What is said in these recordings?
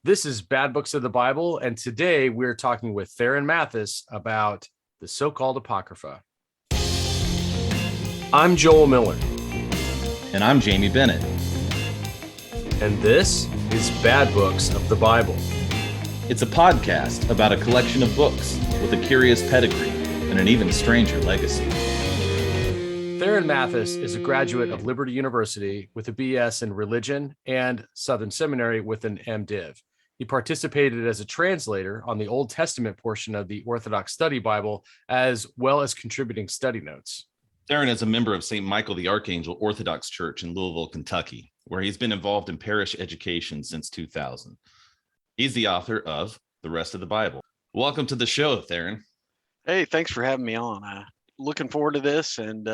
This is Bad Books of the Bible, and today we're talking with Theron Mathis about the so-called Apocrypha. I'm Joel Miller. And I'm Jamie Bennett. And this is Bad Books of the Bible. It's a podcast about a collection of books with a curious pedigree and an even stranger legacy. Theron Mathis is a graduate of Liberty University with a BS in religion and Southern Seminary with an MDiv. He participated as a translator on the Old Testament portion of the Orthodox Study Bible, as well as contributing study notes. Theron is a member of St. Michael the Archangel Orthodox Church in Louisville, Kentucky, where he's been involved in parish education since 2000. He's the author of The Rest of the Bible. Welcome to the show, Theron. Hey, thanks for having me on. Looking forward to this and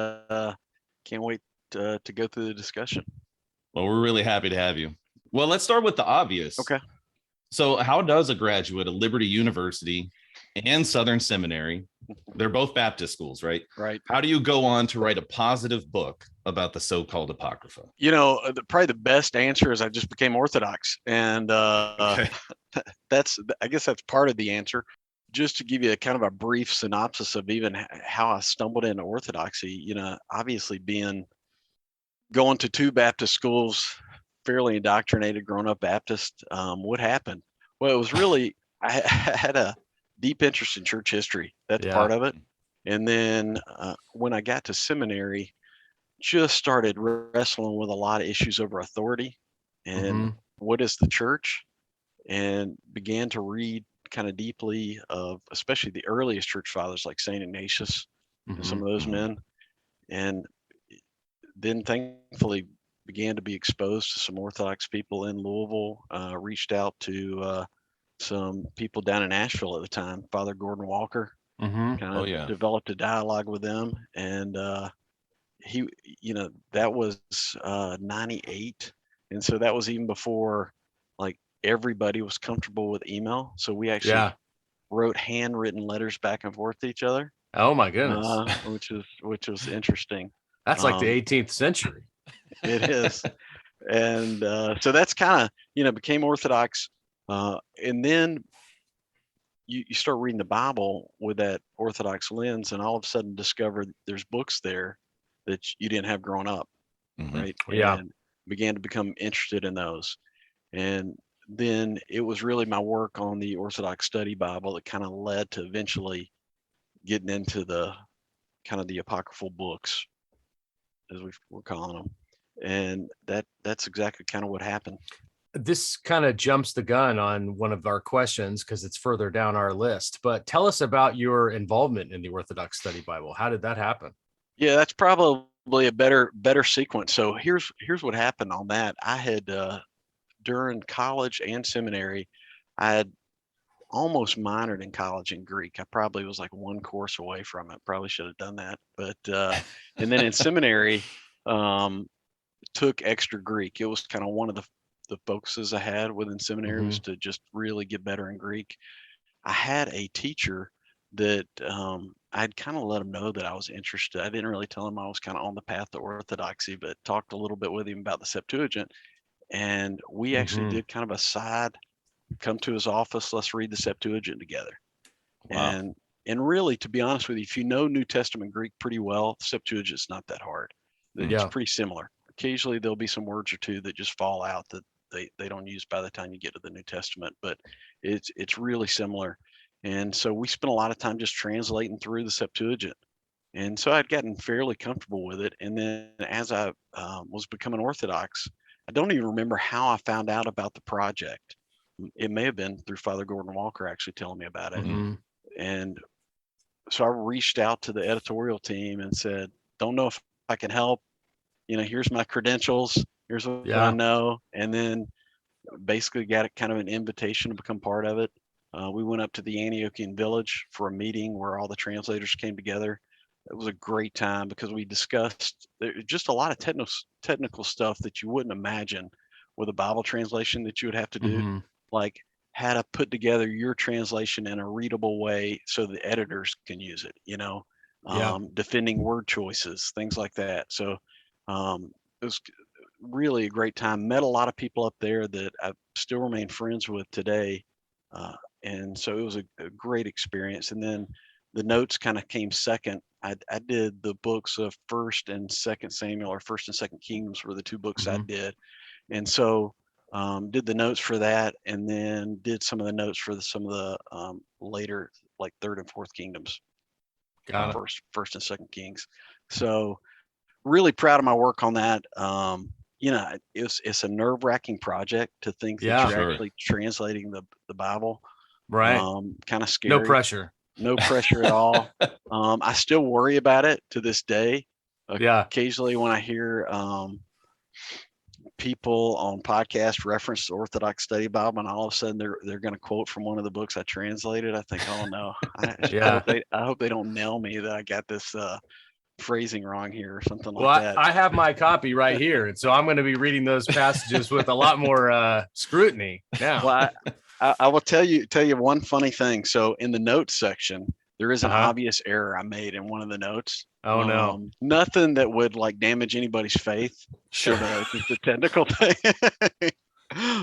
can't wait to go through the discussion. Well, we're really happy to have you. Well, let's start with the obvious. Okay. So how does a graduate of Liberty University and Southern Seminary, they're both Baptist schools, right? Right. How do you go on to write a positive book about the so-called Apocrypha? You know, probably the best answer is I just became Orthodox. And Okay. I guess that's part of the answer. Just to give you a kind of a brief synopsis of even how I stumbled into Orthodoxy, you know, obviously going to two Baptist schools, fairly indoctrinated, grown up Baptist. What happened? Well, it was really, I had a deep interest in church history. That's part of it. And then when I got to seminary, just started wrestling with a lot of issues over authority and what is the church, and began to read kind of deeply of especially the earliest church fathers like St. Ignatius and some of those men. And then thankfully began to be exposed to some Orthodox people in Louisville, reached out to some people down in Nashville at the time, Father Gordon Walker, kind of developed a dialogue with them. And he, you know, that was 98. And so that was even before like everybody was comfortable with email. So we actually wrote handwritten letters back and forth to each other. Oh my goodness. Which was interesting. That's like the 18th century. It is. And so that's kind of, you know, became Orthodox. And then you start reading the Bible with that Orthodox lens, and all of a sudden discover there's books there that you didn't have growing up, right? Yeah. And began to become interested in those. And then it was really my work on the Orthodox Study Bible that kind of led to eventually getting into the kind of the apocryphal books, as we're calling them. And that's exactly kind of what happened. This kind of jumps the gun on one of our questions because it's further down our list. But tell us about your involvement in the Orthodox Study Bible. How did that happen? Yeah, that's probably a better sequence. So here's what happened on that. I had during college and seminary, I had almost minored in college in Greek. I probably was like one course away from it. Probably should have done that. But and then in seminary, took extra Greek. It was kind of one of the focuses I had within seminary was to just really get better in Greek. I had a teacher that I'd kind of let him know that I was interested. I didn't really tell him I was kind of on the path to orthodoxy, but talked a little bit with him about the Septuagint. And we actually did kind of a side, come to his office, let's read the Septuagint together. Wow. And really, to be honest with you, if you know New Testament Greek pretty well, Septuagint's not that hard. It's pretty similar. Occasionally there'll be some words or two that just fall out that they don't use by the time you get to the New Testament, but it's really similar. And so we spent a lot of time just translating through the Septuagint. And so I'd gotten fairly comfortable with it. And then as I was becoming Orthodox, I don't even remember how I found out about the project. It may have been through Father Gordon Walker actually telling me about it. And so I reached out to the editorial team and said, don't know if I can help. You know, here's my credentials. Here's what I know. And then basically got kind of an invitation to become part of it. We went up to the Antiochian village for a meeting where all the translators came together. It was a great time because we discussed just a lot of technical stuff that you wouldn't imagine with a Bible translation that you would have to do, like how to put together your translation in a readable way so the editors can use it, you know, defending word choices, things like that. So it was really a great time. Met a lot of people up there that I still remain friends with today. And so it was a great experience. And then the notes kind of came second. I did the books of First and Second Samuel, or First and Second Kings were the two books I did. And so did the notes for that, and then did some of the notes for some of the later, like Third and Fourth Kingdoms, First and Second Kings. So really proud of my work on that. It's a nerve-wracking project to think that you're actually translating the Bible. Right. Kind of scary. No pressure. No pressure at all. I still worry about it to this day. Occasionally when I hear people on podcasts reference the Orthodox Study Bible, and all of a sudden they're going to quote from one of the books I translated, I think, oh no, I hope they don't nail me that I got this phrasing wrong here or something like that. I have my copy right here, and so I'm going to be reading those passages with a lot more scrutiny now. Well, I will tell you one funny thing. So in the notes section, there is an obvious error I made in one of the notes. Oh no! Nothing that would like damage anybody's faith. Sure, just a technical thing.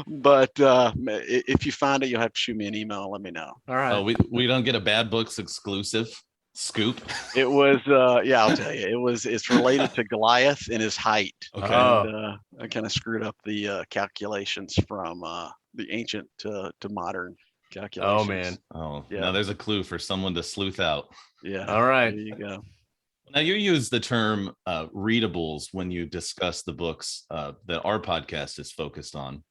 But if you find it, you'll have to shoot me an email and let me know. All right. Oh, we don't get a Bad Books exclusive scoop. It was I'll tell you, it's related to Goliath and his height. Okay. And, I kind of screwed up the calculations from the ancient to modern calculations. Oh man. Oh yeah. Now there's a clue for someone to sleuth out. Yeah. All right. There you go. Now you use the term readables when you discuss the books that our podcast is focused on.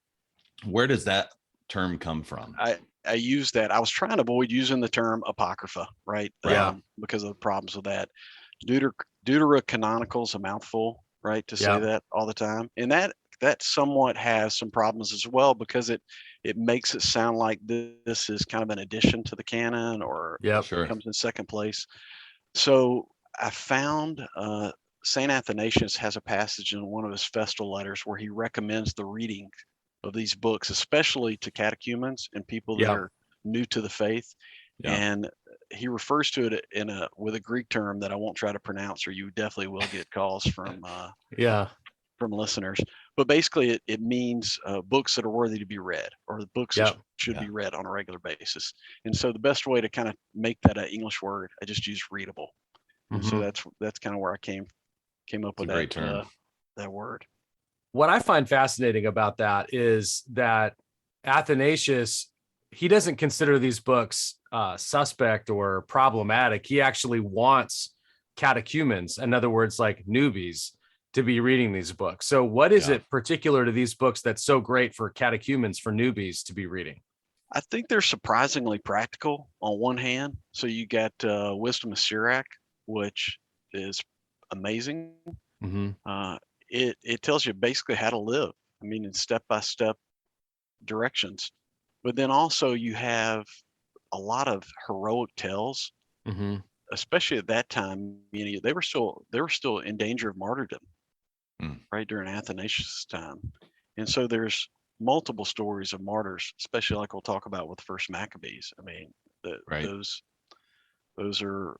Where does that term come from? I use that. I was trying to avoid using the term Apocrypha, right? Because of the problems with that. Deuterocanonical's a mouthful, right? To say that all the time. And that somewhat has some problems as well, because it makes it sound like this is kind of an addition to the canon, or it comes in second place. So I found St. Athanasius has a passage in one of his festal letters where he recommends the reading of these books, especially to catechumens and people that are new to the faith. And he refers to it with a Greek term that I won't try to pronounce, or you definitely will get calls from from listeners. But basically it means books that are worthy to be read, or the books that should be read on a regular basis. And so the best way to kind of make that an English word, I just use readable. And so that's kind of where I came up with that term. That word. What I find fascinating about that is that Athanasius, he doesn't consider these books suspect or problematic. He actually wants catechumens, in other words, like newbies, to be reading these books. So what is it particular to these books that's so great for catechumens, for newbies to be reading? I think they're surprisingly practical on one hand. So you got Wisdom of Sirach, which is amazing. It tells you basically how to live. I mean, in step-by-step directions. But then also you have a lot of heroic tales, especially at that time. You know, they were still in danger of martyrdom, right, during Athanasius' time. And so there's multiple stories of martyrs, especially like we'll talk about with First Maccabees. I mean, those are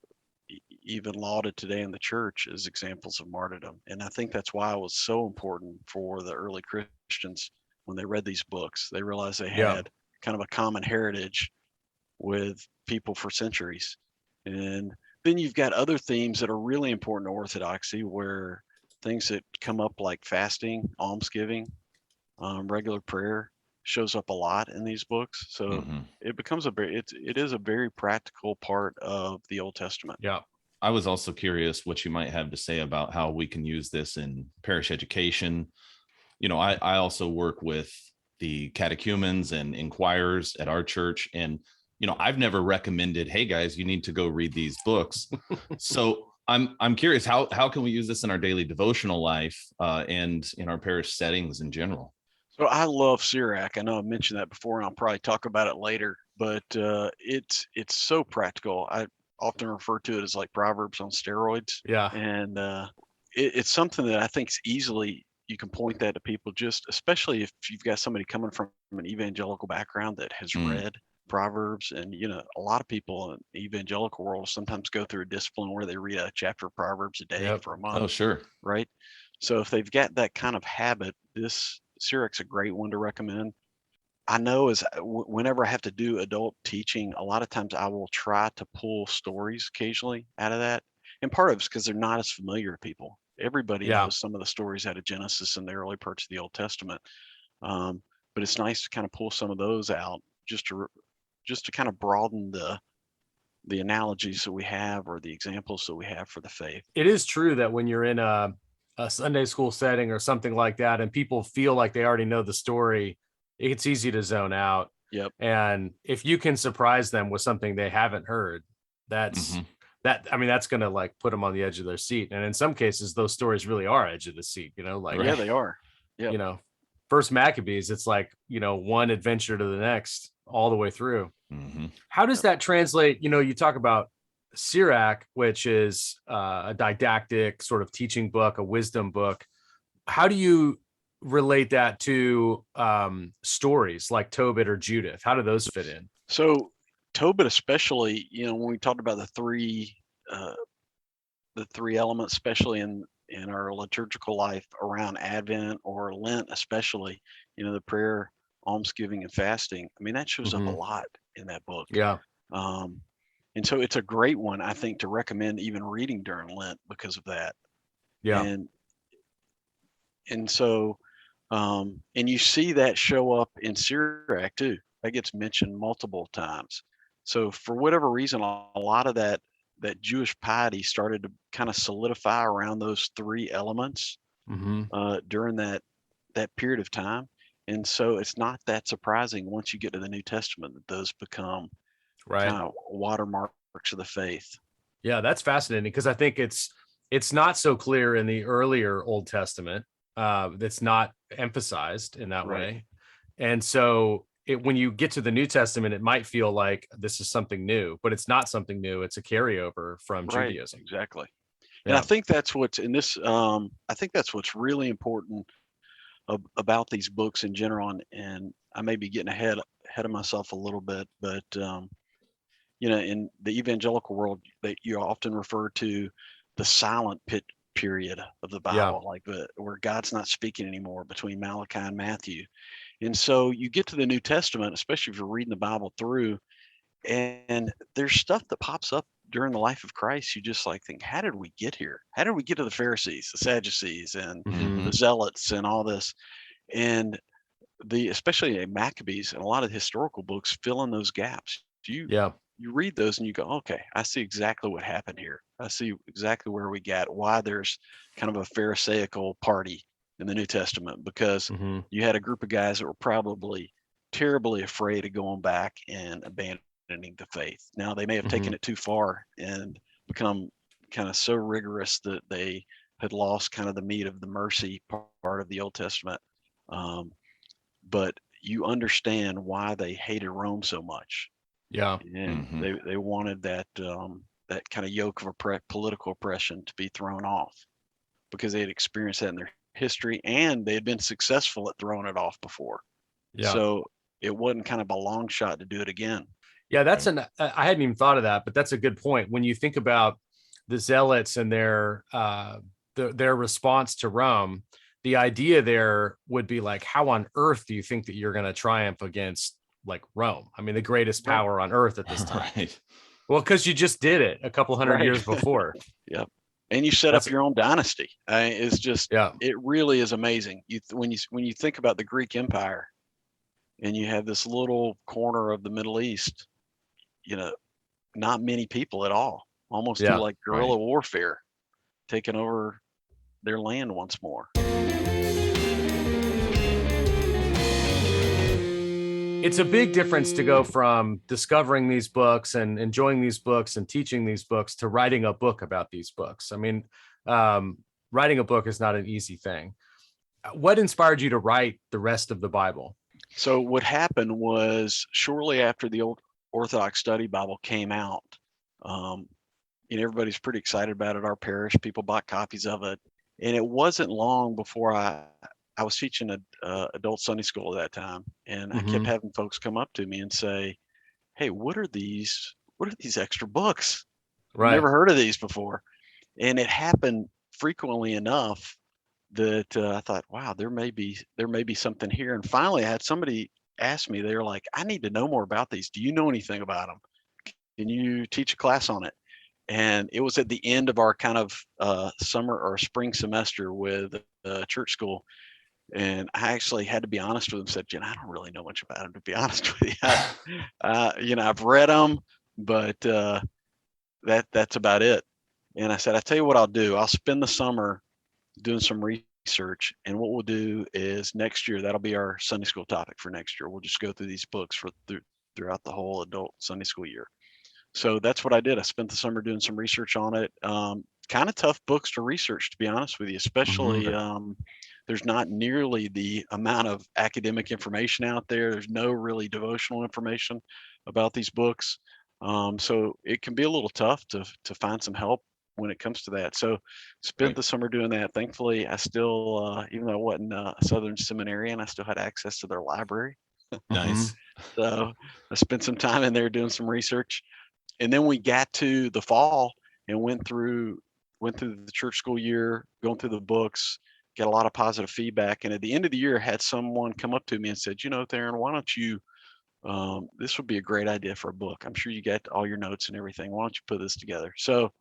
even lauded today in the church as examples of martyrdom. And I think that's why it was so important for the early Christians when they read these books. They realized they had kind of a common heritage with people for centuries. And then you've got other themes that are really important to Orthodoxy, where things that come up like fasting, almsgiving, regular prayer shows up a lot in these books. So it becomes it is a very practical part of the Old Testament. Yeah. I was also curious what you might have to say about how we can use this in parish education. You know, I also work with the catechumens and inquirers at our church, and you know, I've never recommended, hey guys, you need to go read these books. So I'm curious, how can we use this in our daily devotional life and in our parish settings in general? So I love Sirach. I know I mentioned that before, and I'll probably talk about it later, but it's so practical. I often refer to it as like Proverbs on steroids. Yeah. And it's something that I think is easily, you can point that to people, just especially if you've got somebody coming from an evangelical background that has read Proverbs. And, you know, a lot of people in the evangelical world sometimes go through a discipline where they read a chapter of Proverbs a day for a month. Oh, sure. Right. So if they've got that kind of habit, this Syriac's a great one to recommend. I know whenever I have to do adult teaching, a lot of times I will try to pull stories occasionally out of that. And part of it's because they're not as familiar to people. Everybody Yeah. knows some of the stories out of Genesis and the early parts of the Old Testament. But it's nice to kind of pull some of those out just to kind of broaden the analogies that we have or the examples that we have for the faith. It is true that when you're in a Sunday school setting or something like that, and people feel like they already know the story, it's easy to zone out. Yep. And if you can surprise them with something they haven't heard, that's that's going to like put them on the edge of their seat. And in some cases, those stories really are edge of the seat, like, yeah, they are. Yeah. First Maccabees, it's like, one adventure to the next all the way through. How does that translate? You talk about Sirach, which is a didactic sort of teaching book, a wisdom book. How do you relate that to stories like Tobit or Judith? How do those fit in? So Tobit, especially, when we talked about the three elements, especially in our liturgical life around Advent or Lent, especially, the prayer, almsgiving, and fasting. I mean, that shows up a lot in that book. Yeah. And so it's a great one, I think, to recommend even reading during Lent because of that. Yeah. And so, and you see that show up in Sirach too. That gets mentioned multiple times. So for whatever reason, a lot of that Jewish piety started to kind of solidify around those three elements during that period of time. And so it's not that surprising once you get to the New Testament that those become kind of watermarks of the faith. Yeah, that's fascinating because I think it's not so clear in the earlier Old Testament. That's not emphasized in that way. And so when you get to the New Testament, it might feel like this is something new, but it's not something new. It's a carryover from Judaism. Exactly. Yeah. And I think that's what's in this. I think that's what's really important about these books in general. And I may be getting ahead of myself a little bit, but in the evangelical world, that you often refer to the silent period of the Bible, like where God's not speaking anymore between Malachi and Matthew. And so you get to the New Testament, especially if you're reading the Bible through, and there's stuff that pops up during the life of Christ. You just like think, how did we get here? How did we get to the Pharisees, the Sadducees, and the Zealots, and all this? And especially in Maccabees and a lot of historical books fill in those gaps. You read those and you go, okay, I see exactly what happened here. I see exactly where we got, why there's kind of a Pharisaical party in the New Testament, because you had a group of guys that were probably terribly afraid of going back and abandoning the faith. Now, they may have taken it too far and become kind of so rigorous that they had lost kind of the meat of the mercy part of the Old Testament. But you understand why they hated Rome so much. Yeah. And they wanted that kind of yoke of political oppression to be thrown off, because they had experienced that in their history and they had been successful at throwing it off before. Yeah. So it wasn't kind of a long shot to do it again. Yeah, I hadn't even thought of that, but that's a good point. When you think about the Zealots and their response to Rome, the idea there would be like, how on earth do you think that you're going to triumph against like Rome? I mean, the greatest power on earth at this time. Well, because you just did it a couple hundred years before. Yep. And you set up your own dynasty. It's just, it really is amazing. When you think about the Greek Empire, and you have this little corner of the Middle East, not many people at all, almost do like guerrilla warfare, taking over their land once more. It's a big difference to go from discovering these books and enjoying these books and teaching these books to writing a book about these books. I mean, writing a book is not an easy thing. What inspired you to write the rest of the Bible? So what happened was, shortly after the Old Orthodox Study Bible came out, everybody's pretty excited about it. Our parish, people bought copies of it. And it wasn't long before I was teaching adult Sunday school at that time, and I kept having folks come up to me and say, "Hey, what are these extra books? I've never heard of these before." And it happened frequently enough that I thought, wow, there may be something here. And finally, I had somebody ask me. They were like, I need to know more about these. Do you know anything about them? Can you teach a class on it? And it was at the end of our kind of summer or spring semester with church school. And I actually had to be honest with him. Said, Jen, I don't really know much about him, to be honest with you. I've read them, but that's about it. And I said, I tell you what I'll do. I'll spend the summer doing some research, and what we'll do is next year, that'll be our Sunday school topic for next year. We'll just go through these books throughout the whole adult Sunday school year. So that's what I did. I spent the summer doing some research on it. Kind of tough books to research, to be honest with you, especially there's not nearly the amount of academic information out there. There's no really devotional information about these books. So it can be a little tough to find some help when it comes to that. So spent the summer doing that. Thankfully, I still, even though I wasn't a Southern seminarian, I still had access to their library. Nice. So I spent some time in there doing some research. And then we got to the fall and went through the church school year, going through the books, got a lot of positive feedback. And at the end of the year, had someone come up to me and said, Theron, why don't you, this would be a great idea for a book. I'm sure you got all your notes and everything. Why don't you put this together? So,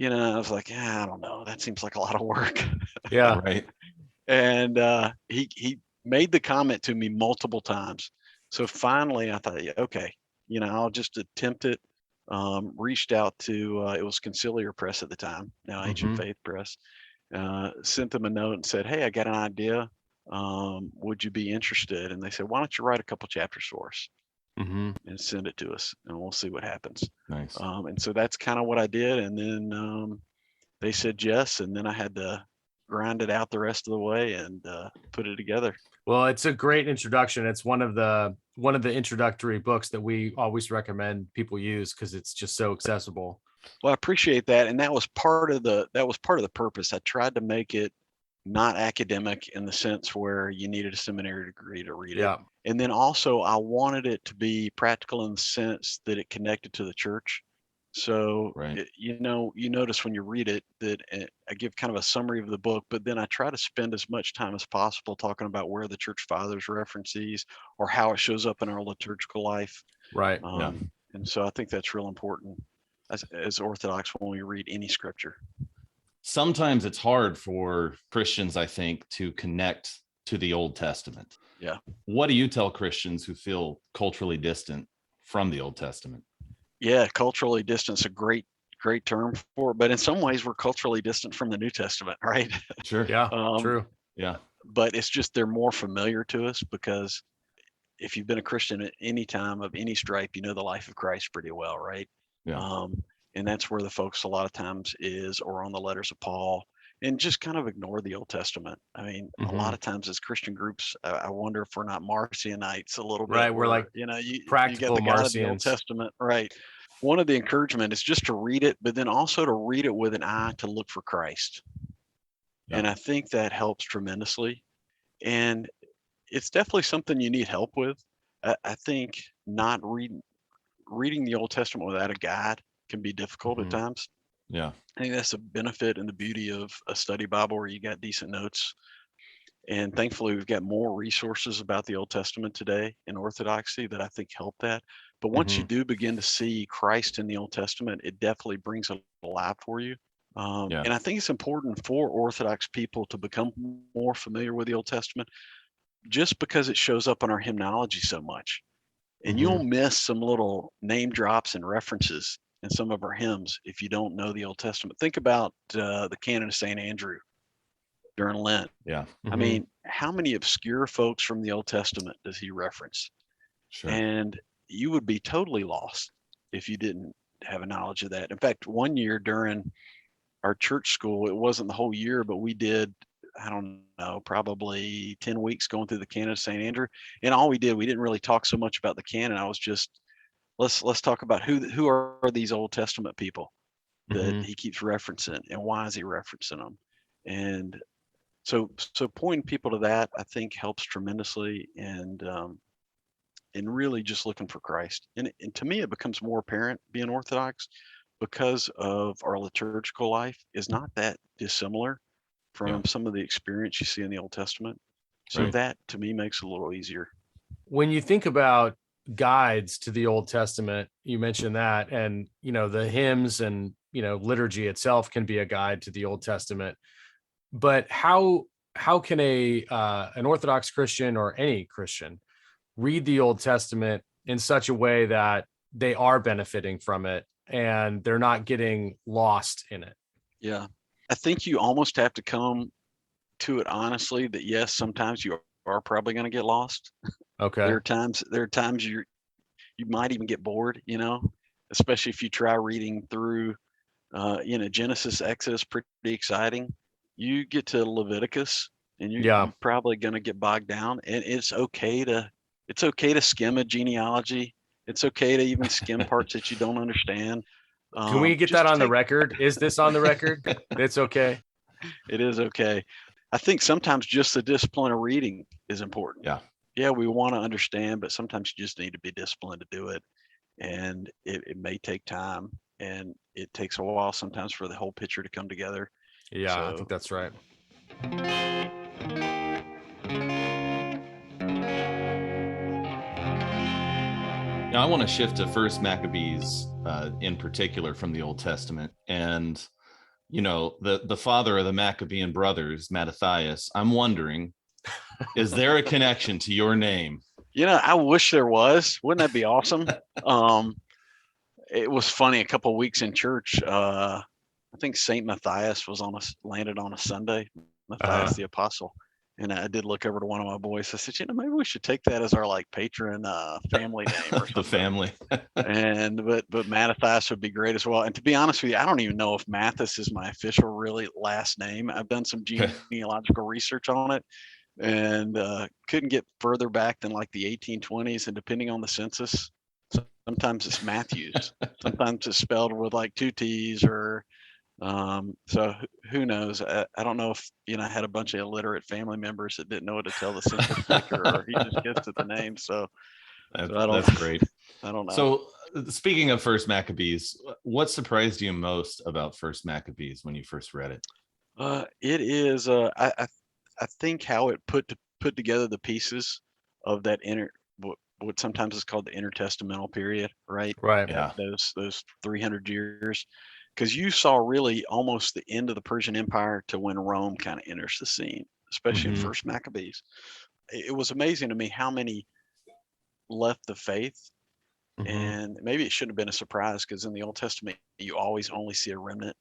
I was like, I don't know. That seems like a lot of work. Yeah. Right. And he made the comment to me multiple times. So finally I thought, yeah, okay, I'll just attempt it. Reached out to, it was Conciliar Press at the time, now Ancient Faith Press, sent them a note and said, hey, I got an idea. Would you be interested? And they said, why don't you write a couple chapters for us and send it to us, and we'll see what happens. Nice. And so that's kind of what I did. And then they said yes, and then I had to grind it out the rest of the way and put it together. Well, it's a great introduction. It's one of the introductory books that we always recommend people use because it's just so accessible. Well, I appreciate that, and that was part of the purpose. I tried to make it not academic in the sense where you needed a seminary degree to read it. And then also I wanted it to be practical in the sense that it connected to the church. So, you notice when you read it that I give kind of a summary of the book, but then I try to spend as much time as possible talking about where the church fathers reference these or how it shows up in our liturgical life. Right. And so I think that's real important as Orthodox when we read any scripture. Sometimes it's hard for Christians, I think, to connect to the Old Testament. Yeah. What do you tell Christians who feel culturally distant from the Old Testament? Yeah, culturally distant is a great term for it. But in some ways, we're culturally distant from the New Testament, right? Sure. Yeah. True. Yeah. But it's just they're more familiar to us because if you've been a Christian at any time of any stripe, you know the life of Christ pretty well, right? Yeah. And that's where the focus a lot of times is, or on the letters of Paul, and just kind of ignore the Old Testament. I mean, a lot of times as Christian groups, I wonder if we're not Marcionites a little bit. Right, we're like you practical got the God of the Old Marcions. Testament, right? One of the encouragement is just to read it, but then also to read it with an eye to look for Christ. Yeah. And I think that helps tremendously. And it's definitely something you need help with. I think not reading the Old Testament without a guide can be difficult at times. Yeah. I think that's a benefit and the beauty of a study Bible where you got decent notes. And thankfully, we've got more resources about the Old Testament today in Orthodoxy that I think help that. But once you do begin to see Christ in the Old Testament, it definitely brings it alive for you. And I think it's important for Orthodox people to become more familiar with the Old Testament just because it shows up in our hymnology so much. And you'll miss some little name drops and references in some of our hymns if you don't know the Old Testament. Think about the canon of St. Andrew during Lent. Yeah. I mean, how many obscure folks from the Old Testament does he reference? Sure. And you would be totally lost if you didn't have a knowledge of that. In fact, one year during our church school, it wasn't the whole year, but we did, I don't know, probably 10 weeks going through the canon of St. Andrew. And all we didn't really talk so much about the canon. I was just, let's talk about who are these Old Testament people that he keeps referencing and why is he referencing them? And so pointing people to that, I think helps tremendously. And really just looking for Christ. And to me, it becomes more apparent being Orthodox because of our liturgical life is not that dissimilar from some of the experience you see in the Old Testament. So that to me makes it a little easier. When you think about guides to the Old Testament, you mentioned that, and the hymns and liturgy itself can be a guide to the Old Testament. But how can an Orthodox Christian or any Christian read the Old Testament in such a way that they are benefiting from it and they're not getting lost in it? Yeah, I think you almost have to come to it honestly that yes, sometimes you are probably going to get lost. Okay. There are times you might even get bored, especially if you try reading through Genesis, Exodus, pretty exciting. You get to Leviticus and you're probably going to get bogged down, and it's okay to skim a genealogy. It's okay to even skim parts that you don't understand. Can we get that on the record? Is this on the record? It's okay. It is okay. I think sometimes just the discipline of reading is important. Yeah, we want to understand, but sometimes you just need to be disciplined to do it. And it may take time, and it takes a while sometimes for the whole picture to come together. Yeah, so I think that's right. Now I want to shift to First Maccabees in particular from the Old Testament. And, the father of the Maccabean brothers, Mattathias, I'm wondering, is there a connection to your name? I wish there was. Wouldn't that be awesome? It was funny. A couple of weeks in church, I think Saint Matthias landed on a Sunday. Matthias the Apostle, and I did look over to one of my boys. I said, maybe we should take that as our patron family name or something. The family. But Matthias would be great as well. And to be honest with you, I don't even know if Mathis is my official really last name. I've done some genealogical research on it, and couldn't get further back than the 1820s. And depending on the census, sometimes it's Matthews. Sometimes it's spelled with 2 T's or so who knows? I don't know if I had a bunch of illiterate family members that didn't know what to tell the census taker, or he just gets to the name. So that's great. I don't know. So speaking of First Maccabees, what surprised you most about First Maccabees when you first read it? It is I think how it put together the pieces of that what sometimes is called the intertestamental period, right? Right. Yeah. Those 300 years. Because you saw really almost the end of the Persian Empire to when Rome kind of enters the scene, especially in First Maccabees. It was amazing to me how many left the faith, and maybe it shouldn't have been a surprise because in the Old Testament you always only see a remnant,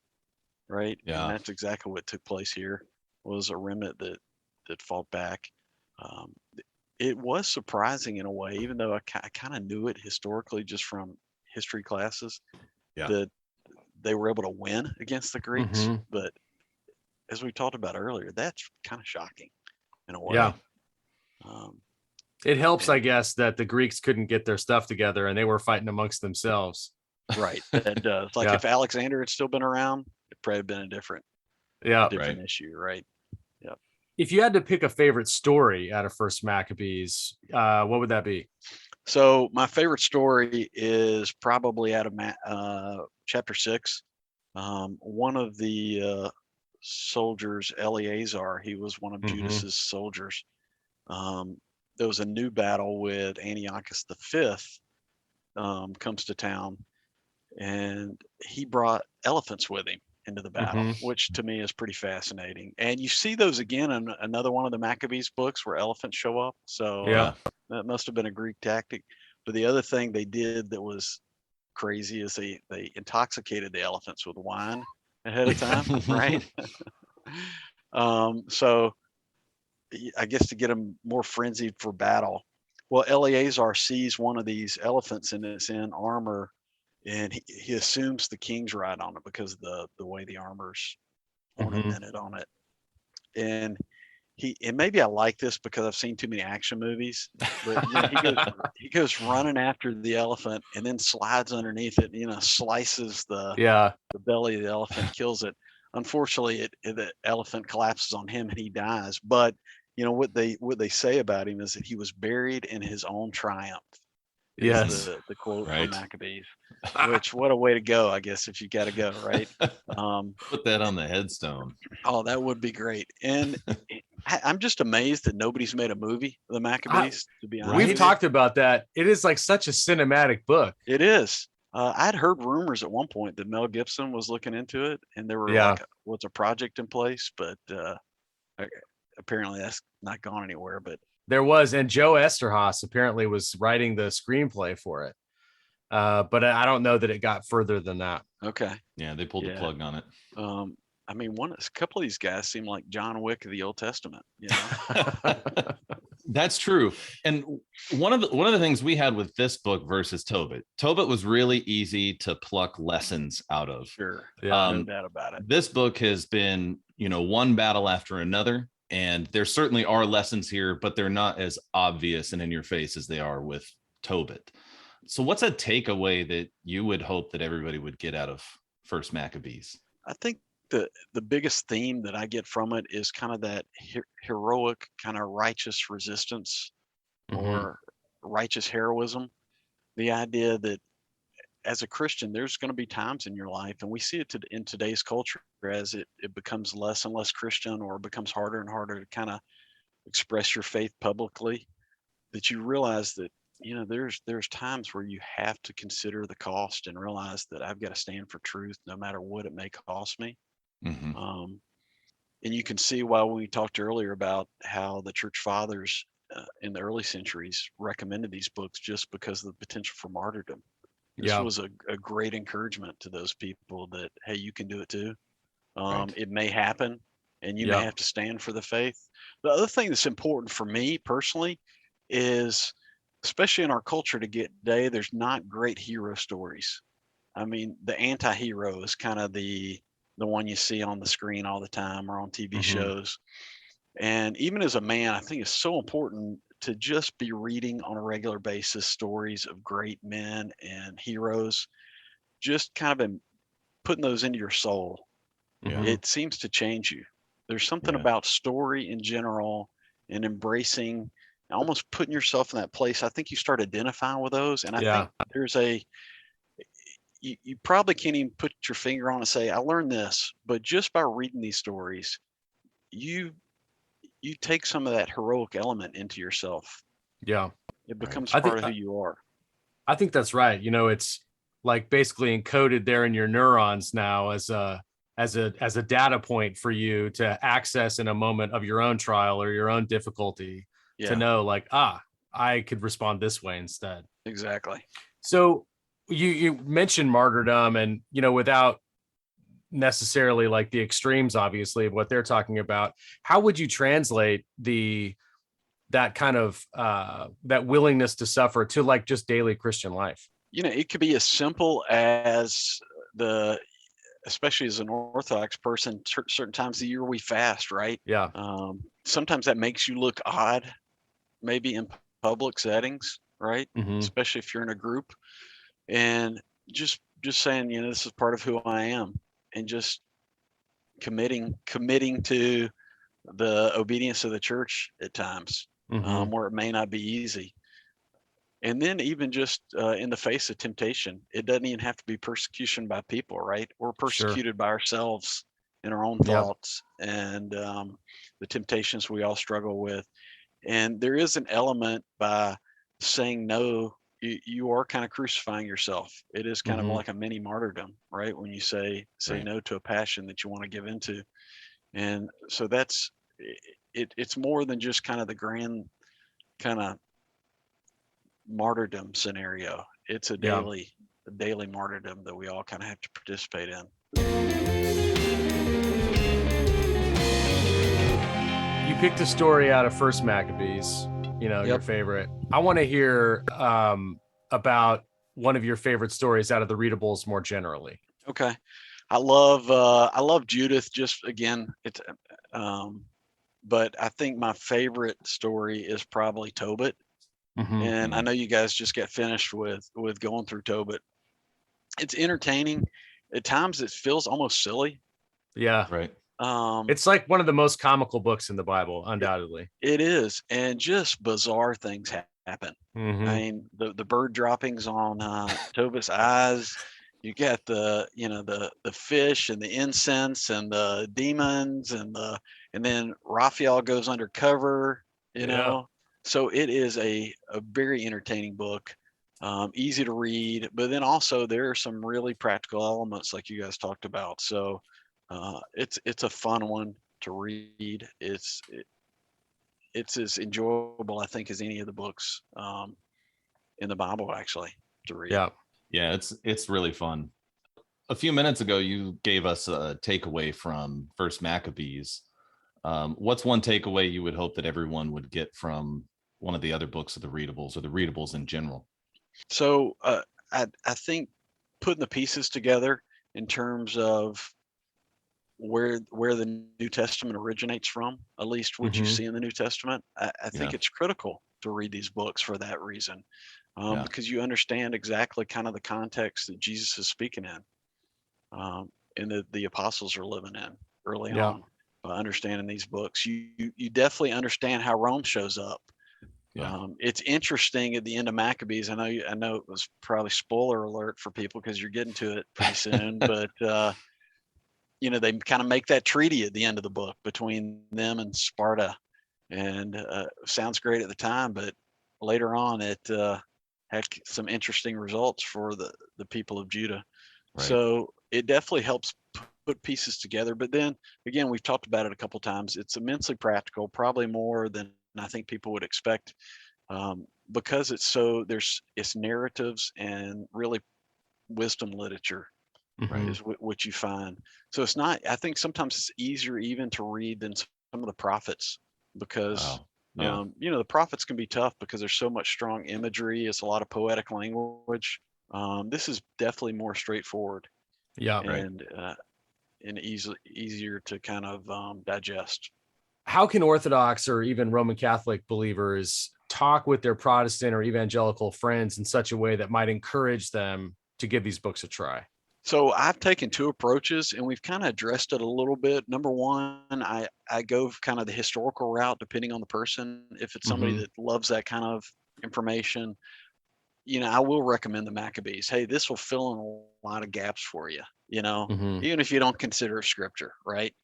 right? Yeah, and that's exactly what took place here. Was a remnant that fought back. It was surprising in a way, even though I kind of knew it historically just from history classes. That they were able to win against the Greeks, but as we talked about earlier, that's kind of shocking in a way. Yeah. It helps, I guess, that the Greeks couldn't get their stuff together and they were fighting amongst themselves. Right. That does. If Alexander had still been around, it'd probably been a different issue, right? Yeah. If you had to pick a favorite story out of First Maccabees, what would that be? So my favorite story is probably out of chapter 6. One of the soldiers, Eleazar, he was one of Judas's soldiers. There was a new battle with Antiochus V comes to town, and he brought elephants with him into the battle, which to me is pretty fascinating. And you see those again in another one of the Maccabees books where elephants show up. So that must have been a Greek tactic. But the other thing they did that was crazy is they intoxicated the elephants with wine ahead of time, right? So I guess to get them more frenzied for battle. Well, Eleazar sees one of these elephants and it's in armor, and he assumes the king's right on it because of the way the armor's ornamented on it. And maybe I like this because I've seen too many action movies, but he goes running after the elephant and then slides underneath it, slices the belly of the elephant, kills it. Unfortunately, the elephant collapses on him and he dies. But what they say about him is that he was buried in his own triumph. Yes. the quote Right. from Maccabees, which what a way to go, I guess, if you got to go, right? Put that on the headstone. Oh, that would be great. And I'm just amazed that nobody's made a movie of the Maccabees, to be honest We've with you. talked about that. It is like such a cinematic book. It is. I'd heard rumors at one point that Mel Gibson was looking into it, and there were Yeah. like what's a project in place, but apparently that's not gone anywhere. But There was, and Joe Esterhaas apparently was writing the screenplay for it. But I don't know that it got further than that. okay, Yeah, they pulled the plug on it. I mean, a couple of these guys seem like John Wick of the Old Testament. You know? That's true. And one of the things we had with this book versus Tobit was really easy to pluck lessons out of. Sure, Yeah. no doubt about it. This book has been, one battle after another, and there certainly are lessons here, but they're not as obvious and in your face as they are with Tobit. So what's a takeaway that you would hope that everybody would get out of First Maccabees? I think the biggest theme that I get from it is kind of that heroic kind of righteous resistance or righteous heroism. The idea that as a Christian, there's going to be times in your life, and we see it in today's culture as it becomes less and less Christian, or becomes harder and harder to kind of express your faith publicly, that you realize that, there's times where you have to consider the cost and realize that I've got to stand for truth no matter what it may cost me. And you can see why when we talked earlier about how the church fathers in the early centuries recommended these books just because of the potential for martyrdom. This was a great encouragement to those people that, hey, you can do it too. Right. It may happen, and you may have to stand for the faith. The other thing that's important for me personally is, especially in our culture today, there's not great hero stories. I mean, the anti-hero is kind of the one you see on the screen all the time or on TV shows. And even as a man, I think it's so important to just be reading on a regular basis stories of great men and heroes, just kind of putting those into your soul. It seems to change you. There's something about story in general and embracing, almost putting yourself in that place. I think you start identifying with those. And I think there's you probably can't even put your finger on and say, I learned this, but just by reading these stories, you take some of that heroic element into yourself. Yeah. It becomes part of who you are. I think that's right. It's like basically encoded there in your neurons now as a data point for you to access in a moment of your own trial or your own difficulty to know like, I could respond this way instead. Exactly. So you mentioned martyrdom, and without necessarily like the extremes obviously of what they're talking about, how would you translate that kind of that willingness to suffer to like just daily Christian life? It could be as simple as especially as an Orthodox person, certain times of the year we fast, right? Yeah. Sometimes that makes you look odd, maybe in public settings, right? Especially if you're in a group, and just saying, this is part of who I am, and just committing to the obedience of the church at times, where it may not be easy. And then even just in the face of temptation, it doesn't even have to be persecution by people, right? We're persecuted by ourselves in our own thoughts and the temptations we all struggle with. And there is an element by saying no, you are kind of crucifying yourself. It is kind of like a mini martyrdom, right? When you say no to a passion that you want to give into. And so it's more than just kind of the grand kind of martyrdom scenario. It's a daily martyrdom that we all kind of have to participate in. You picked a story out of First Maccabees, your favorite. I want to hear about one of your favorite stories out of the readables more generally. Okay. I love Judith, just again, it's but I think my favorite story is probably Tobit. And I know you guys just got finished with going through Tobit. It's entertaining. At times it feels almost silly. Yeah. Right. It's like one of the most comical books in the Bible, undoubtedly. It is. And just bizarre things happen. Mhm. I mean, the bird droppings on Tobit's eyes. You got the fish and the incense and the demons and then Raphael goes undercover. You Yeah. know, so it is a very entertaining book, easy to read. But then also there are some really practical elements like you guys talked about. So it's a fun one to read. It's as enjoyable, I think, as any of the books in the Bible actually to read. Yeah. Yeah, it's really fun. A few minutes ago, you gave us a takeaway from First Maccabees. What's one takeaway you would hope that everyone would get from one of the other books of the readables or the readables in general? So I think putting the pieces together in terms of where the New Testament originates from, at least what you Mhm. see in the New Testament, I think Yeah. it's critical to read these books for that reason, Yeah. because you understand exactly kind of the context that Jesus is speaking and the apostles are living in early Yeah. on. By understanding these books, you definitely understand how Rome shows up. Yeah. It's interesting at the end of Maccabees. I know it was probably spoiler alert for people because you're getting to it pretty soon, but they kind of make that treaty at the end of the book between them and Sparta, and sounds great at the time, but later on it had some interesting results for the people of Judah. Right. So it definitely helps put pieces together. But then again, we've talked about it a couple times. It's immensely practical, probably more than I think people would expect, because it's narratives and really wisdom literature Mhm. is what you find. So it's not. I think sometimes it's easier even to read than some of the prophets because. Oh, yeah. The prophets can be tough because there's so much strong imagery. It's a lot of poetic language. This is definitely more straightforward Yeah. Right. and easier to kind of digest. How can Orthodox or even Roman Catholic believers talk with their Protestant or evangelical friends in such a way that might encourage them to give these books a try? So I've taken two approaches and we've kind of addressed it a little bit. Number one, I go kind of the historical route depending on the person. If it's somebody Mhm. that loves that kind of information, I will recommend the Maccabees. Hey, this will fill in a lot of gaps for you, Mhm. even if you don't consider it scripture, right?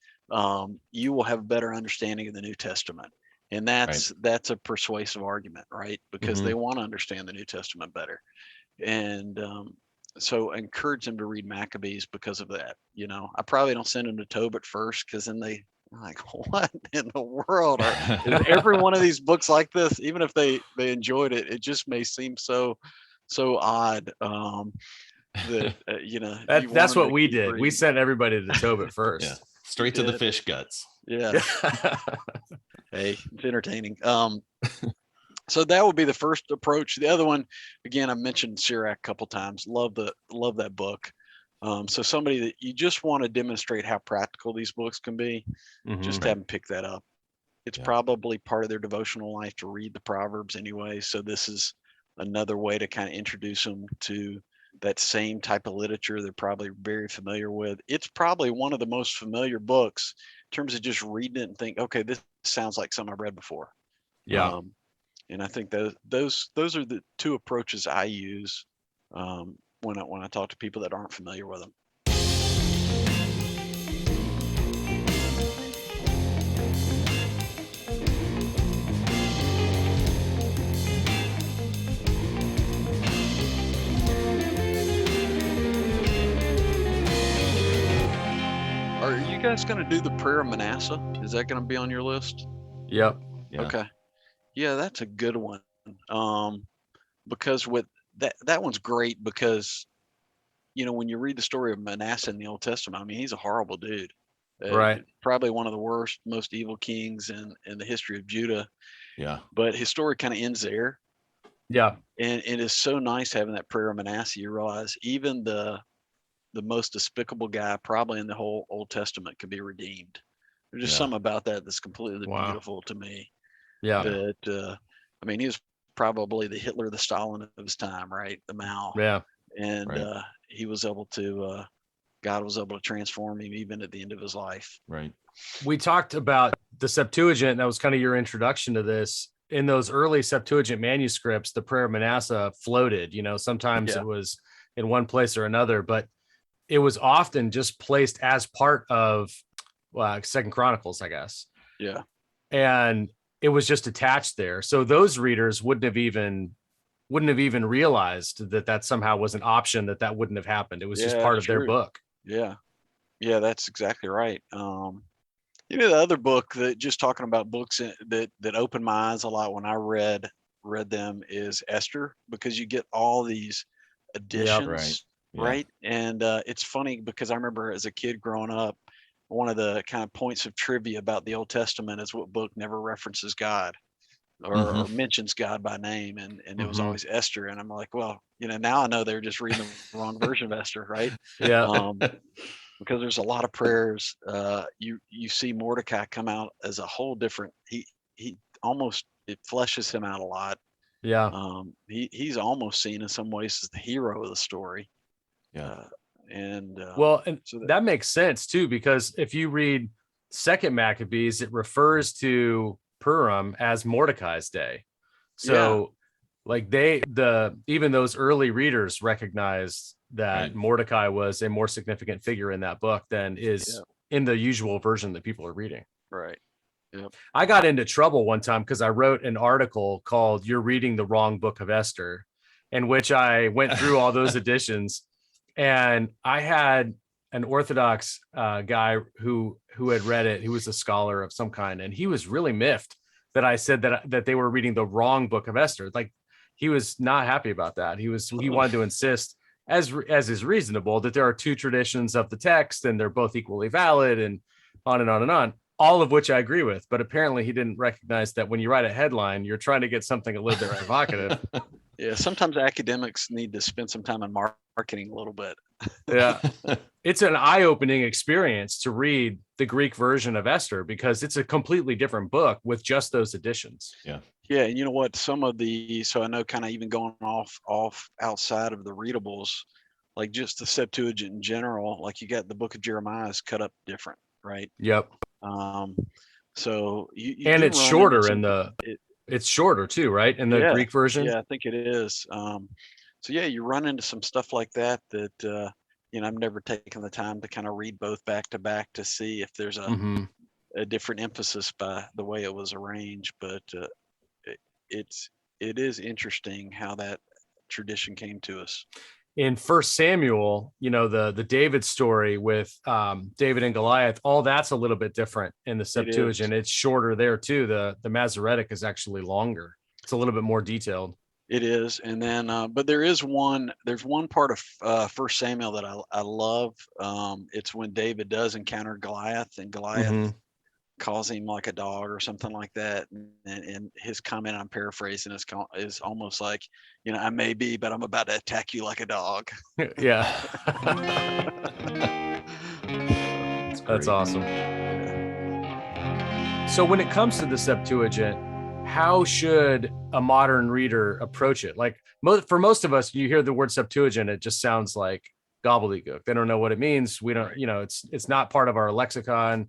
You will have a better understanding of the New Testament. And Right. that's a persuasive argument, right? Because they Mhm. want to understand the New Testament better. And so I encourage them to read Maccabees because of that. I probably don't send them to Tobit first because then they like, what in the world is every one of these books like this? Even if they enjoyed it, it just may seem so odd that you want That's them what to we keep did. We reading. sent everybody to Tobit Yeah. first. Straight to the did. fish guts. Yeah. Hey, it's entertaining. So that would be the first approach. The other one, again, I mentioned Sirach a couple times. Love that book. So somebody that you just want to demonstrate how practical these books can be, just Mhm. have them pick that up. It's Yeah. probably part of their devotional life to read the Proverbs anyway. So this is another way to kind of introduce them to that same type of literature they're probably very familiar with. It's probably one of the most familiar books in terms of just reading it and think, okay, this sounds like something I've read before. Yeah. And I think those are the two approaches I use when I talk to people that aren't familiar with them. Are you guys going to do the prayer of Manasseh? Is that going to be on your list? Yep. Yeah. Okay. Yeah, that's a good one. Because with that one's great because when you read the story of Manasseh in the Old Testament, I mean, he's a horrible dude. Right. Probably one of the worst, most evil kings in the history of Judah. Yeah. But his story kind of ends there. Yeah. And it is so nice having that prayer of Manasseh. You realize even the most despicable guy probably in the whole Old Testament could be redeemed. There's just Yeah. something about that that's completely Wow. beautiful to me. Yeah. That I mean, he was probably the Hitler, the Stalin of his time, right? The Mao, Yeah. and Right. he was able to. God was able to transform him even at the end of his life. Right. We talked about the Septuagint. That was kind of your introduction to this. in those early Septuagint manuscripts, the prayer of Manasseh floated, sometimes Yeah. it was in one place or another, but it was often just placed as part of Second Chronicles, I guess. Yeah. And it was just attached there. So those readers wouldn't have even realized that somehow was an option, that wouldn't have happened. It was just part of their book. Yeah. Yeah, that's exactly right. The other book that, just talking about books that opened my eyes a lot when I read them, is Esther, because you get all these additions, right? And it's funny because I remember as a kid growing up, one of the kind of points of trivia about the Old Testament is what book never references God or mentions God by name, and it was always Esther. And I'm like, well, now I know they're just reading the wrong version of Esther, right? Yeah. Because there's a lot of prayers. You see Mordecai come out as a whole different. He almost, it fleshes him out a lot. Yeah. He's almost seen in some ways as the hero of the story. Yeah. And So that makes sense too, because if you read Second Maccabees, it refers to Purim as Mordecai's day. So like even those early readers recognized that Mordecai was a more significant figure in that book than is in the usual version that people are reading. Right. Yep. I got into trouble one time because I wrote an article called "You're Reading the Wrong Book of Esther," in which I went through all those editions, and I had an Orthodox guy who had read it, who was a scholar of some kind, and he was really miffed that I said that they were reading the wrong book of Esther. Like, he was not happy about that. He wanted to insist, as is reasonable, that there are two traditions of the text and they're both equally valid, and on and on and on. All of which I agree with, but apparently he didn't recognize that when you write a headline, you're trying to get something a little bit provocative. Yeah, sometimes academics need to spend some time in marketing a little bit. Yeah, it's an eye-opening experience to read the Greek version of Esther, because it's a completely different book with just those additions. Yeah. Yeah, and you know what? Some of the, so I know, kind of even going off outside of the readables, like just the Septuagint in general, like you got the book of Jeremiah is cut up different, right? Yep. So you and do it's run shorter into it's shorter too, right? In the Greek version. Yeah, I think it is. So yeah, you run into some stuff like that I've never taken the time to kind of read both back to back to see if there's a different emphasis by the way it was arranged. But it is interesting how that tradition came to us. In First Samuel, the David story with David and Goliath, all that's a little bit different in the Septuagint. It's shorter there too. The Masoretic is actually longer. It's a little bit more detailed. It is. And then, but there's one part of First Samuel that I love. It's when David does encounter Goliath, and Goliath calls him like a dog or something like that. And his comment, I'm paraphrasing, is almost like, I may be, but I'm about to attack you like a dog. Yeah. That's awesome. So when it comes to the Septuagint, how should a modern reader approach it? Like, for most of us, you hear the word Septuagint, it just sounds like gobbledygook. They don't know what it means. We don't, it's not part of our lexicon.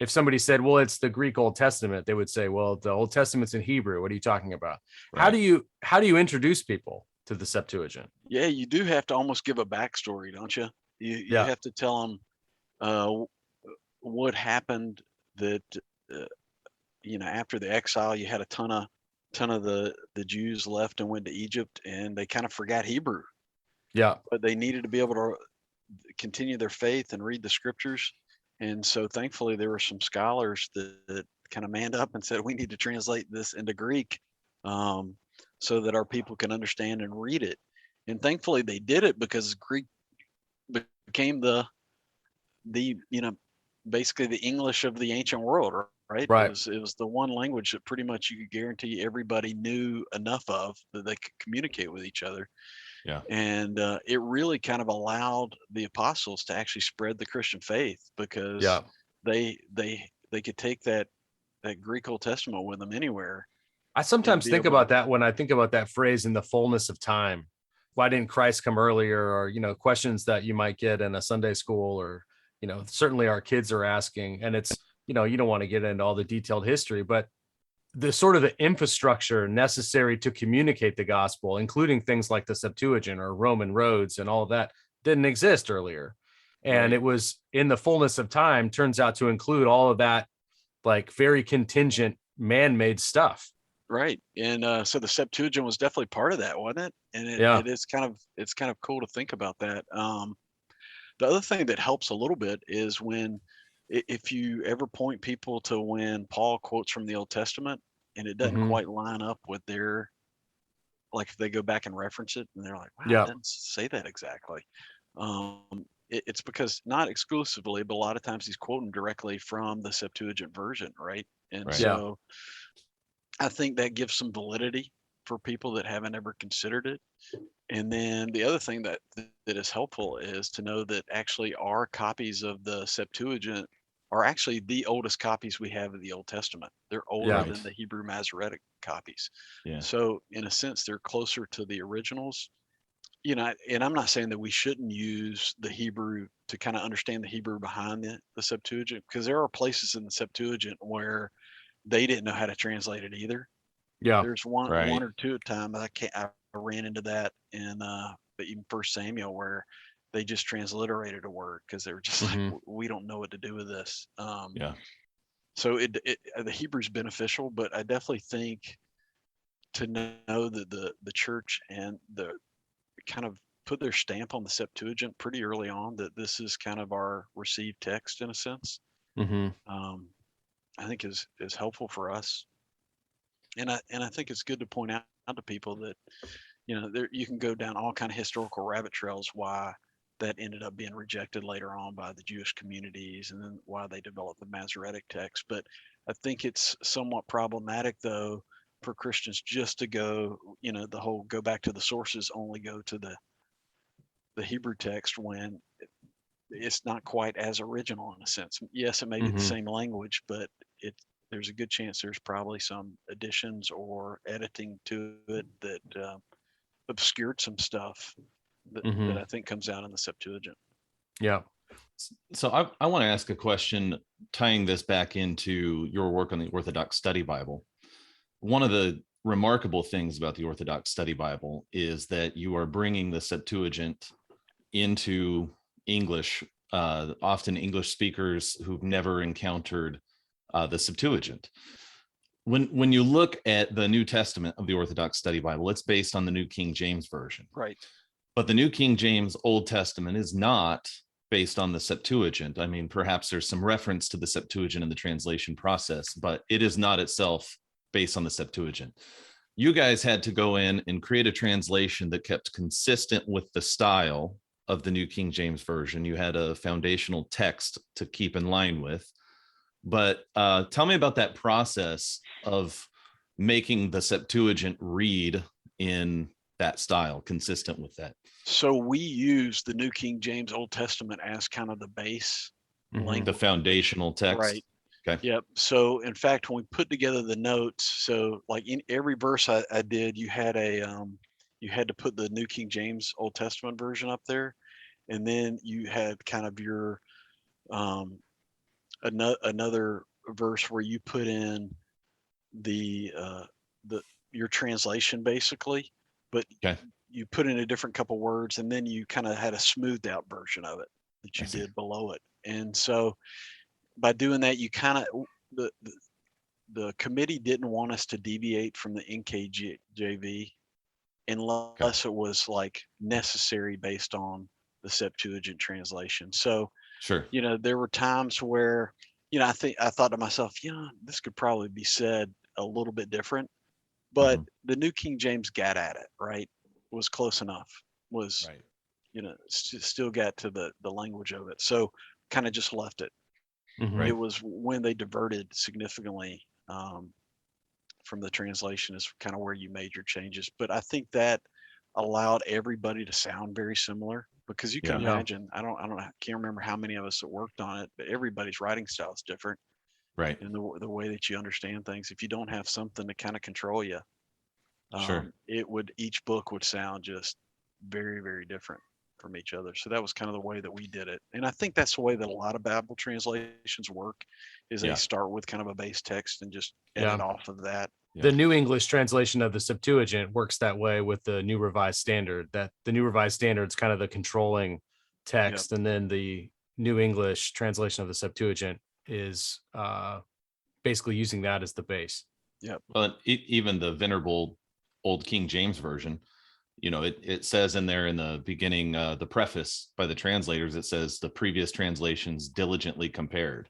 If somebody said, well, it's the Greek Old Testament, they would say, well, the Old Testament's in Hebrew. What are you talking about? Right. How do you introduce people to the Septuagint? Yeah, you do have to almost give a backstory, don't you? You have to tell them what happened, that after the exile, you had a ton of the Jews left and went to Egypt, and they kind of forgot Hebrew. Yeah. But they needed to be able to continue their faith and read the scriptures. And so thankfully there were some scholars that kind of manned up and said, we need to translate this into Greek so that our people can understand and read it. And thankfully they did it, because Greek became the basically the English of the ancient world, right? It was the one language that pretty much you could guarantee everybody knew enough of that they could communicate with each other. Yeah. And it really kind of allowed the apostles to actually spread the Christian faith, because they could take that Greek Old Testament with them anywhere. I sometimes think about that when I think about that phrase, in the fullness of time. Why didn't Christ come earlier? Or, questions that you might get in a Sunday school, or, certainly our kids are asking. And it's, you don't want to get into all the detailed history, but the sort of the infrastructure necessary to communicate the gospel, including things like the Septuagint or Roman roads and all of that, didn't exist earlier. And Right. it was in the fullness of time, turns out to include all of that, like very contingent man-made stuff. Right. And so the Septuagint was definitely part of that, wasn't it? And Yeah. it is it's kind of cool to think about that. The other thing that helps a little bit is when if you ever point people to when Paul quotes from the Old Testament and it doesn't Mhm. quite line up with their, like if they go back and reference it and they're like, wow, it Yeah. doesn't say that exactly. It's because not exclusively, but a lot of times he's quoting directly from the Septuagint version, right? And Right. Yeah. so I think that gives some validity for people that haven't ever considered it. And then the other thing that is helpful is to know that actually our copies of the Septuagint are actually the oldest copies we have of the Old Testament. They're older Yeah. than the Hebrew Masoretic copies. Yeah. So in a sense, they're closer to the originals. You know, and I'm not saying that we shouldn't use the Hebrew to kind of understand the Hebrew behind the Septuagint, because there are places in the Septuagint where they didn't know how to translate it either. Yeah. There's one Right. or two times I ran into that in but even First Samuel where they just transliterated a word because they were just like, Mhm. we don't know what to do with this. Yeah. So the Hebrew's beneficial, but I definitely think to know that the church and the kind of put their stamp on the Septuagint pretty early on, that this is kind of our received text in a sense, Mhm. I think is helpful for us. And I think it's good to point out to people that, you know, there you can go down all kind of historical rabbit trails why that ended up being rejected later on by the Jewish communities, and then why they developed the Masoretic text. But I think it's somewhat problematic though for Christians just to go, you know, the whole go back to the sources, only go to the Hebrew text when it's not quite as original in a sense. Yes, it may be the Mhm. same language, but it there's a good chance there's probably some additions or editing to it that obscured some stuff that Mhm. I think comes out in the Septuagint. Yeah. So I want to ask a question tying this back into your work on the Orthodox Study Bible. One of the remarkable things about the Orthodox Study Bible is that you are bringing the Septuagint into English, often English speakers who've never encountered the Septuagint. When you look at the New Testament of the Orthodox Study Bible, it's based on the New King James Version. Right. But the New King James Old Testament is not based on the Septuagint. I mean, perhaps there's some reference to the Septuagint in the translation process, but it is not itself based on the Septuagint. You guys had to go in and create a translation that kept consistent with the style of the New King James Version. You had a foundational text to keep in line with. But tell me about that process of making the Septuagint read in that style, consistent with that. So we use the New King James Old Testament as kind of the base Mhm. The language. foundational text. Right. Okay. Yep. So in fact, when we put together the notes, so like in every verse I did, you had you had to put the New King James Old Testament version up there, and then you had kind of your um, another verse where you put in the your translation basically, but Okay. you put in a different couple words, and then you kind of had a smoothed out version of it that I you see. did below it. And so by doing that, you kind of the, the the committee didn't want us to deviate from the NKJV Okay. unless it was like necessary based on the Septuagint translation. So, Sure. you know, there were times where, you know, I thought to myself, you know, this could probably be said a little bit different, but Mhm. the New King James got at it, right? Was close enough. Was, Right. you know, still got to the language of it. So kind of just left it. Mhm. It Right. was when they diverted significantly from the translation is kind of where you made your changes. But I think that allowed everybody to sound very similar because you can Yeah. Yeah. imagine, I can't remember how many of us that worked on it, but everybody's writing style is different Right. in the way that you understand things. If you don't have something to kind of control you, Sure. each book would sound just very, very different. from each other. So that was kind of the way that we did it. And I think that's the way that a lot of Bible translations work, is they start with kind of a base text and just edit off of that. The New English translation of the Septuagint works that way with the New Revised Standard. That the New Revised Standard is kind of the controlling text, and then the New English translation of the Septuagint is basically using that as the base. Yeah. Well, even the venerable Old King James Version, you know, it says in there in the beginning, the preface by the translators, it says the previous translations diligently compared.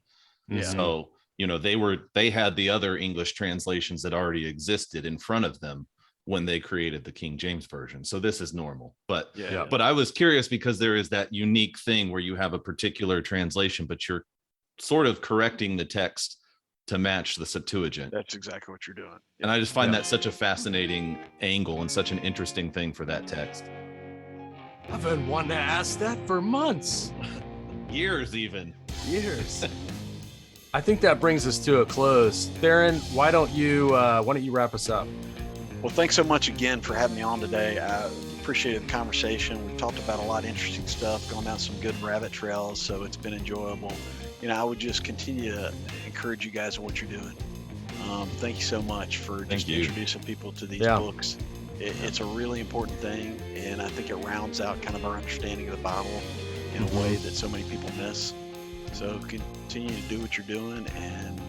Yeah. So, you know, they had the other English translations that already existed in front of them when they created the King James Version. So this is normal. But I was curious because there is that unique thing where you have a particular translation, but you're sort of correcting the text to match the Septuagint. That's exactly what you're doing. And I just find that such a fascinating angle and such an interesting thing for that text. I've been wanting to ask that for months. Years even. Years. I think that brings us to a close. Theron, why don't you wrap us up? Well, thanks so much again for having me on today. I appreciated the conversation. We've talked about a lot of interesting stuff, gone down some good rabbit trails, so it's been enjoyable. You know, I would just continue to encourage you guys in what you're doing. Thank you so much for just introducing people to these books. It's a really important thing, and I think it rounds out kind of our understanding of the Bible in a way that so many people miss. So continue to do what you're doing, and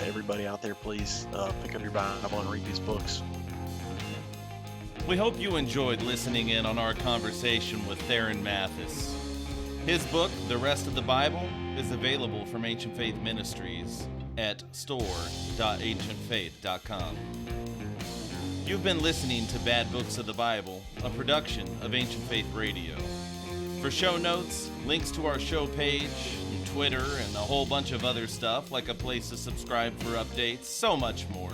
everybody out there, please pick up your Bible and read these books. We hope you enjoyed listening in on our conversation with Theron Mathis. His book, The Rest of the Bible, is available from Ancient Faith Ministries at store.ancientfaith.com. You've been listening to Bad Books of the Bible, a production of Ancient Faith Radio. For show notes, links to our show page, Twitter, and a whole bunch of other stuff, like a place to subscribe for updates, so much more,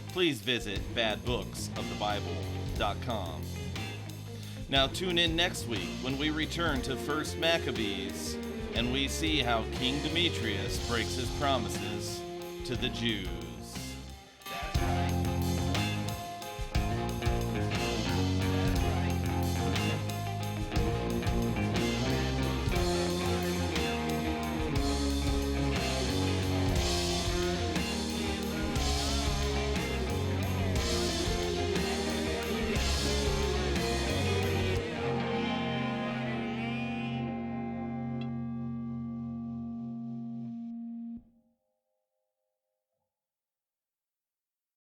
please visit badbooksofthebible.com. Now tune in next week when we return to 1 Maccabees and we see how King Demetrius breaks his promises to the Jews.